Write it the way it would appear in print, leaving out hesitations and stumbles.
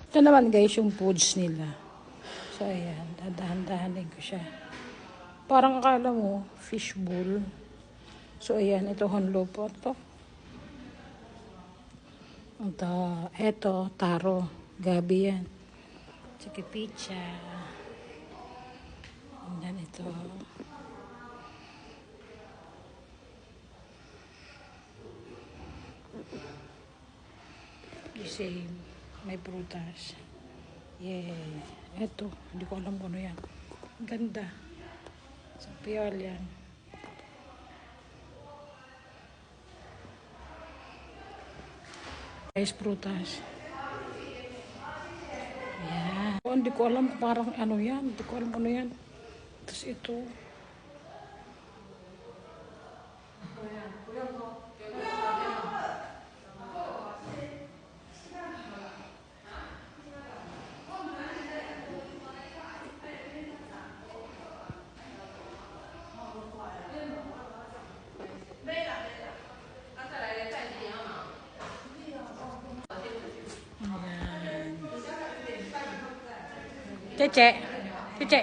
Ito naman guys, yung foods nila. So, ayan. Dadahan-dahanin ko siya. Parang akala mo, fishbowl. So, ayan. Ito, honlo po. Ito, taro. Gabi yan. Tsaka pizza. And then ito. The same. May prutas. Yeah. Ito. Hindi ko alam kung ano yan. Ganda. Sa piyal yan. Guys, prutas. Yan. Oh, hindi ko alam parang ano yan. Hindi ko alam ano yan. Tapos ito. Cece. Cece.